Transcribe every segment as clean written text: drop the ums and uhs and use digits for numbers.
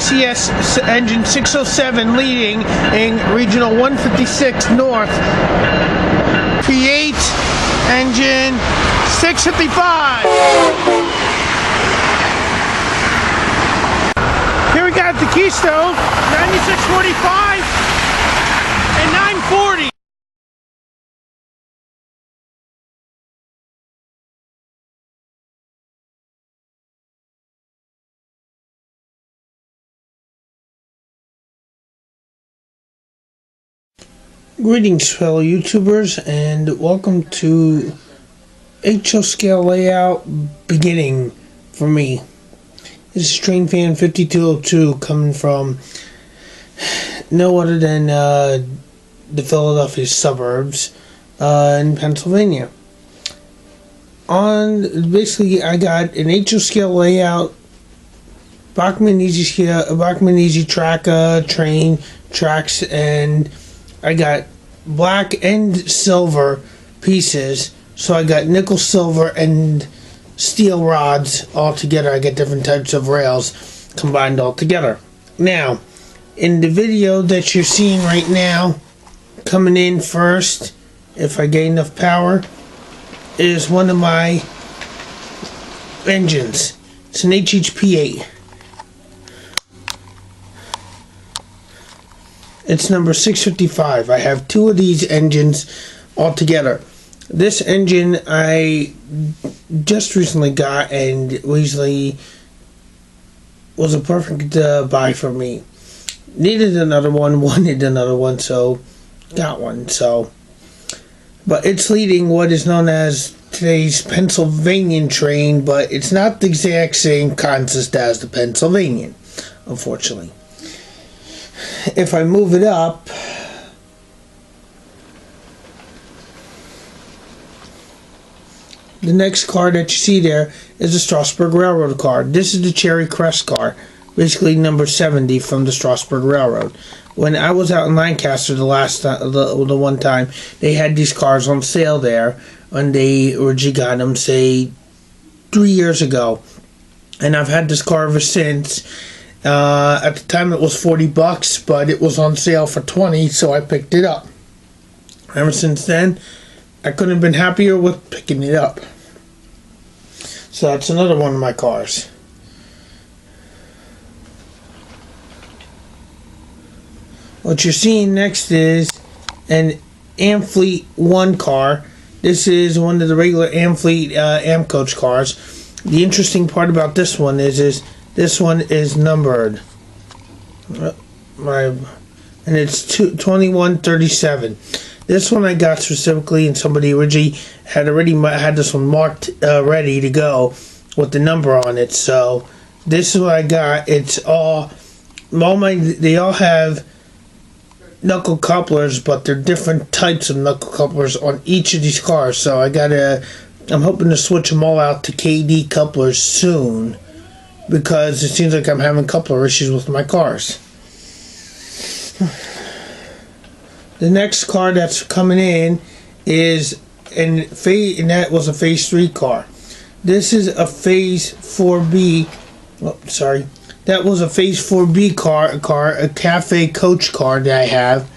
ACS engine 607 leading in regional 156 north. V8 engine 655. Here we got the Keystone 9645 and 940. Greetings, fellow YouTubers, and welcome to HO scale layout beginning for me. This is TrainFan 5202 coming from no other than the Philadelphia suburbs in Pennsylvania. Basically, I got an HO scale layout, Bachmann Easy Track train tracks, and I got black and silver pieces, so I got nickel, silver, and steel rods all together. I get different types of rails combined all together. Now, in the video that you're seeing right now, coming in first, if I get enough power, is one of my engines. It's an HHP8. It's number 655. I have two of these engines all together. This engine I just recently got and recently was a perfect buy for me. Needed another one, wanted another one, so got one. But it's leading what is known as today's Pennsylvanian train, but it's not the exact same concept as the Pennsylvanian, unfortunately. If I move it up, the next car that you see there is the Strasburg Railroad car. This is the Cherry Crest car, basically number 70 from the Strasburg Railroad. When I was out in Lancaster the one time, they had these cars on sale there, and they originally got them, say, 3 years ago. And I've had this car ever since. At the time it was $40, but it was on sale for $20, so I picked it up. Ever since then, I couldn't have been happier with picking it up. So that's another one of my cars. What you're seeing next is an Amfleet 1 car. This is one of the regular Amfleet Amcoach cars. The interesting part about this one is this one is numbered, and it's 2137. This one I got specifically, and somebody originally had this one marked ready to go with the number on it. So this is what I got. It's they all have knuckle couplers, but they're different types of knuckle couplers on each of these cars. So I'm hoping to switch them all out to KD couplers soon, because it seems like I'm having coupler issues with my cars. The next car that's coming in is and that was a Phase 3 car. This is a Phase 4B. Oh, sorry. That was a Phase 4B car, a cafe coach car that I have.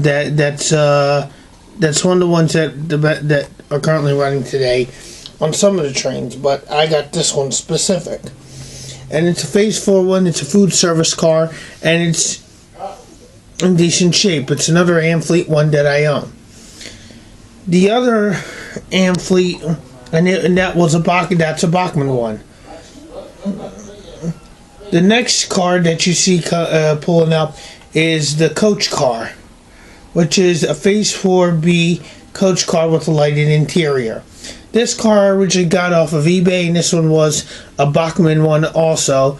That's one of the ones that are currently running today on some of the trains, but I got this one specific. And it's a Phase 4 one. It's a food service car, and it's in decent shape. It's another Amfleet one that I own. The other Amfleet, and that's a Bachmann one. The next car that you see pulling up is the coach car, which is a Phase 4B coach car with a lighted interior. This car I originally got off of eBay, and this one was a Bachmann one also.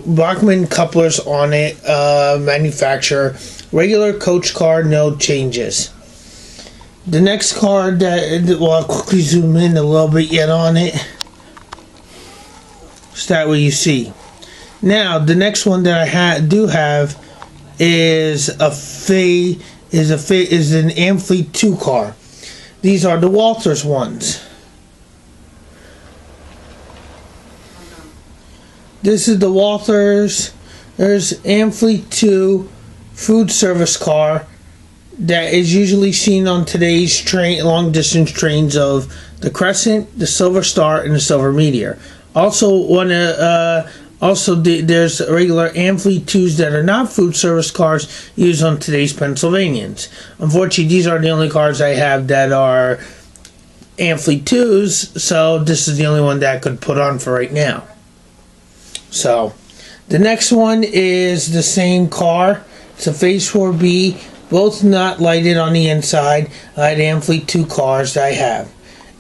Bachmann couplers on it, manufacturer. Regular coach car, no changes. The next car I'll quickly zoom in a little bit yet on it. So that way you see. Now, the next one that I do have is an Amfleet 2 car. These are the Walters ones. This is the Walters There's Amfleet 2 food service car that is usually seen on today's train, long distance trains of the Crescent, the Silver Star, and the Silver Meteor. Also, there's regular Amfleet 2s that are not food service cars used on today's Pennsylvanians. Unfortunately, these are the only cars I have that are Amfleet 2s, so this is the only one that I could put on for right now. So, the next one is the same car. It's a Phase 4B, both not lighted on the inside. I had Amfleet 2 cars that I have.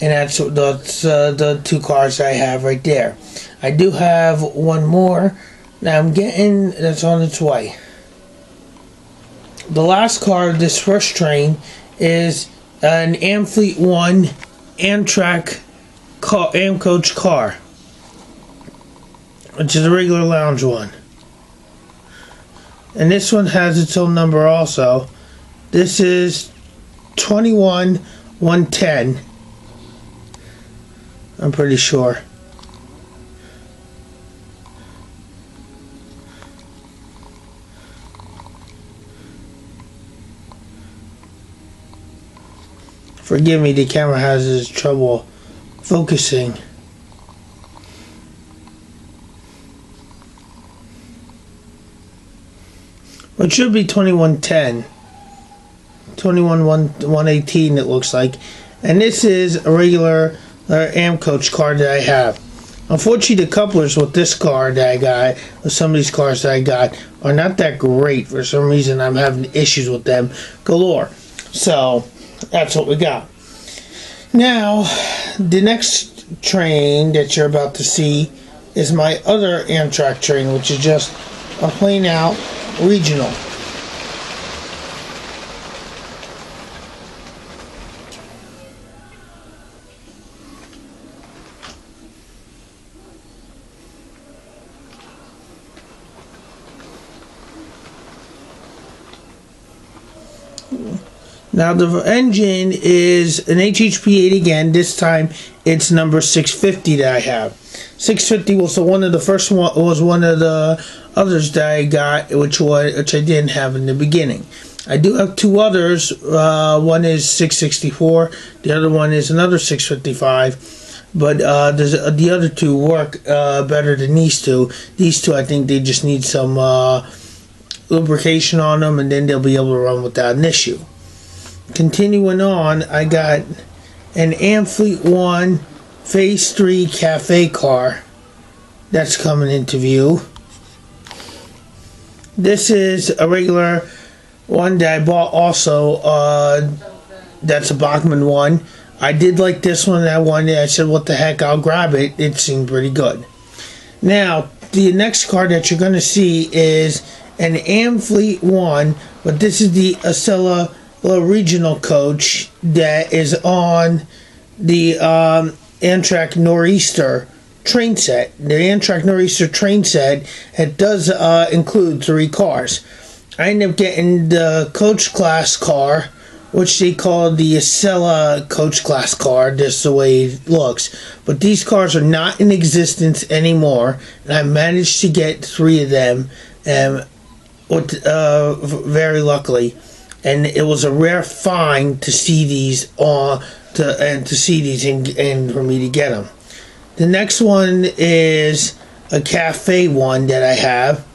And that's the 2 cars I have right there. I do have one more that I'm getting that's on its way. The last car of this first train is an Amfleet 1 Amtrak Amcoach car, which is a regular lounge one. And this one has its own number also. This is 21110. I'm pretty sure. Forgive me, the camera has its trouble focusing. Well, it should be 2110. 118 it looks like. And this is a regular Amcoach car that I have. Unfortunately, the couplers with this car that I got, with some of these cars that I got, are not that great. For some reason, I'm having issues with them galore. So, that's what we got. Now, the next train that you're about to see is my other Amtrak train, which is just a plain out regional. Now the engine is an HHP 8 again. This time it's number 650 that I have. 650 was one of the first one. Was one of the others that I got, which I didn't have in the beginning. I do have 2 others. One is 664. The other one is another 655. But the other 2 work better than these 2. These 2, I think they just need some lubrication on them, and then they'll be able to run without an issue. Continuing on, I got an Amfleet 1 Phase 3 cafe car that's coming into view. This is a regular one that I bought also. That's a Bachmann one. I did like this one. That one, I said, what the heck, I'll grab it. It seemed pretty good. Now, the next car that you're going to see is an Amfleet 1, but this is the Acela regional coach that is on the Amtrak Nor'easter train set. The Amtrak Nor'easter train set, it does include 3 cars. I ended up getting the coach class car, which they call the Acela coach class car. This is the way it looks. But these cars are not in existence anymore, and I managed to get 3 of them, very luckily. And it was a rare find to see these and for me to get them. The next one is a cafe one that I have,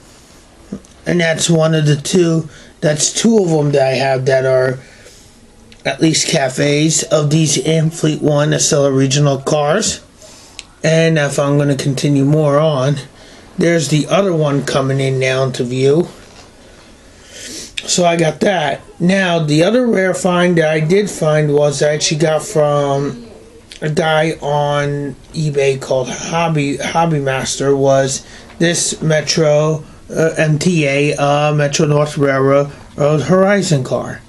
and that's one of the 2. That's 2 of them that I have that are at least cafes of these Amfleet 1 Acela regional cars. And if I'm going to continue more on, there's the other one coming in now into view. So I got that. Now, the other rare find that I did find was I actually got from a guy on eBay called Hobby Master, was this Metro MTA, Metro North Railroad Horizon car.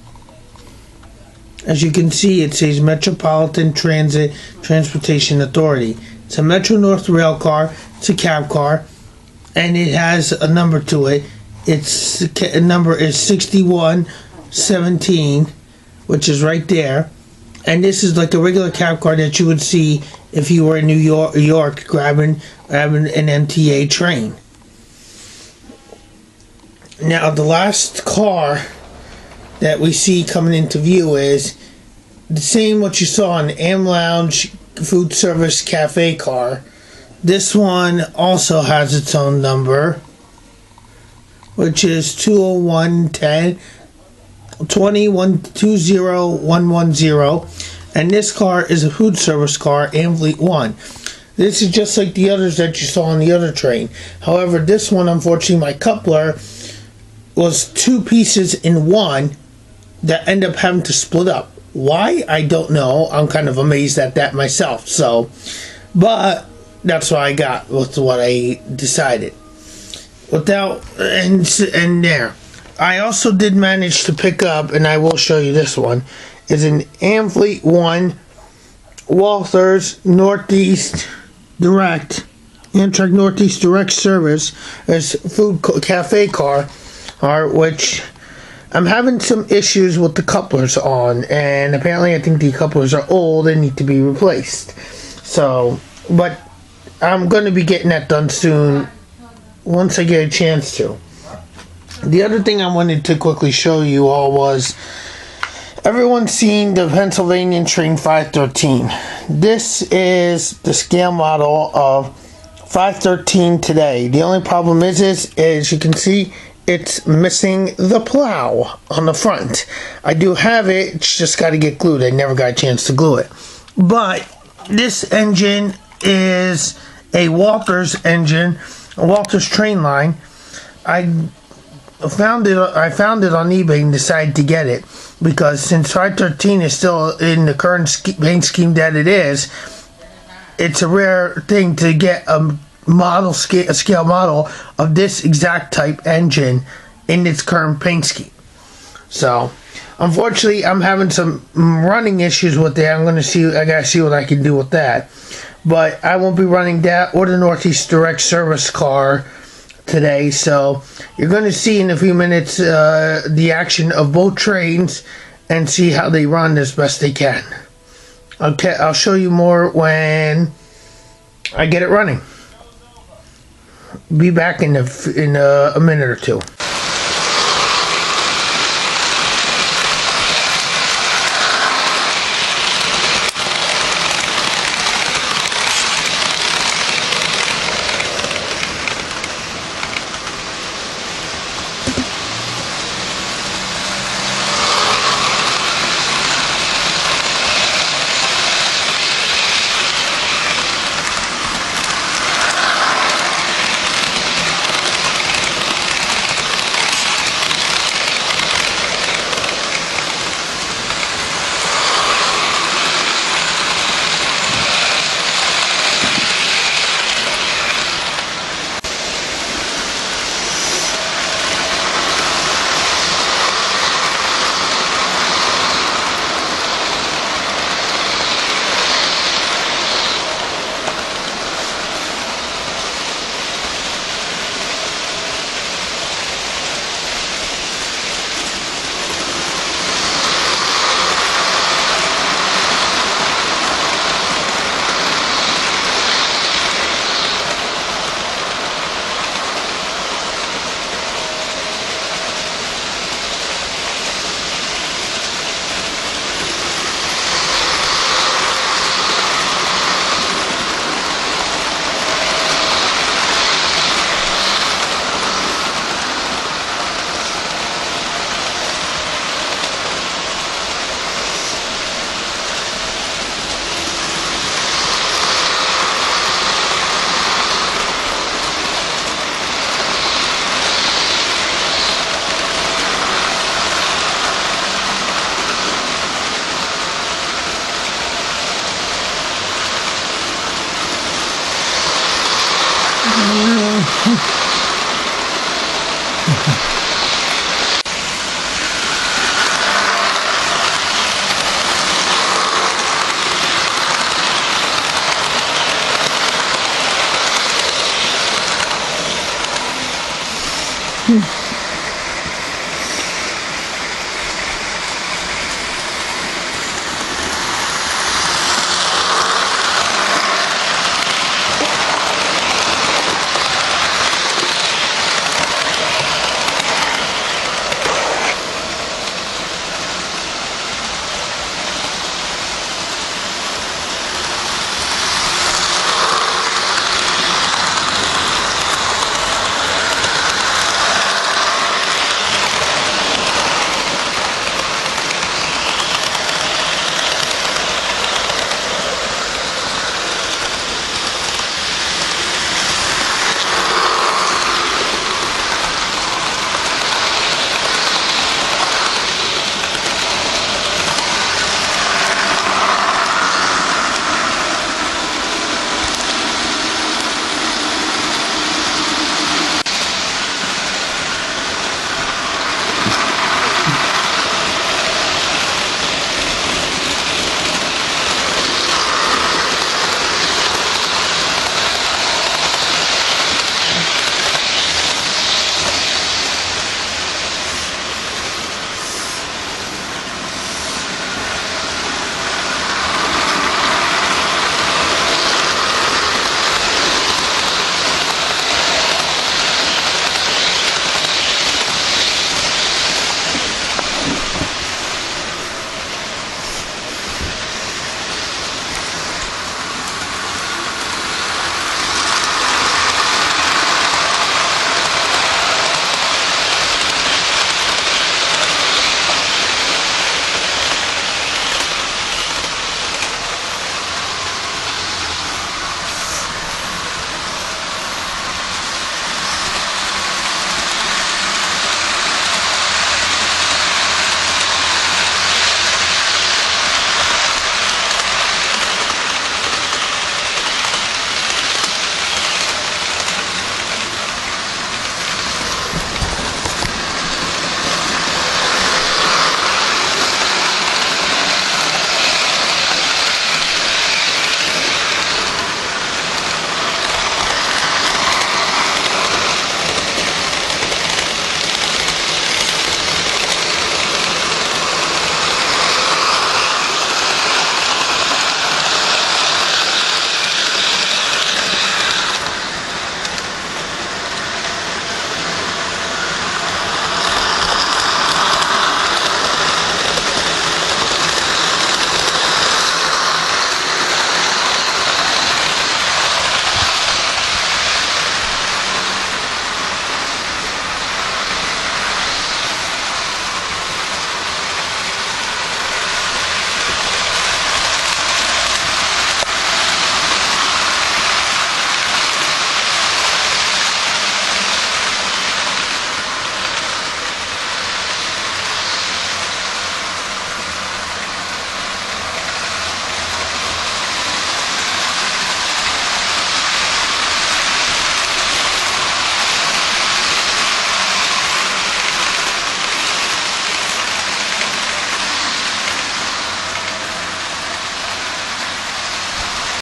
As you can see, it says Metropolitan Transportation Authority. It's a Metro North rail car. It's a cab car, and it has a number to it. Its number is 6117, which is right there. And this is like a regular cab car that you would see if you were in New York grabbing an MTA train. Now, the last car that we see coming into view is the same what you saw in Am Lounge food service cafe car. This one also has its own number, which is 20110 20110, and this car is a food service car, Amfleet 1. This is just like the others that you saw on the other train. However, this one, unfortunately, my coupler was two pieces in one that end up having to split up. Why? I don't know. I'm kind of amazed at that myself. So, but that's what I got with what I decided. Without, and there. I also did manage to pick up, and I will show you this one, is an Amfleet 1 Walthers Northeast Direct, Amtrak Northeast Direct Service as food cafe car, which I'm having some issues with the couplers on, and apparently I think the couplers are old and need to be replaced. So, but I'm going to be getting that done soon once I get a chance to. The other thing I wanted to quickly show you all was, everyone's seen the Pennsylvania Train 513. This is the scale model of 513 today. The only problem is you can see it's missing the plow on the front. I do have it, it's just got to get glued. I never got a chance to glue it. But this engine is a Walthers engine, a Walthers train line. I found it on eBay and decided to get it because since 513 is still in the current paint scheme that it is, it's a rare thing to get a scale model of this exact type engine in its current paint scheme. So unfortunately I'm having some running issues with it. I gotta see what I can do with that, but I won't be running that or the Northeast Direct Service car today, so you're going to see in a few minutes the action of both trains and see how they run as best they can. Okay, I'll show you more when I get it running. Be back in a minute or two.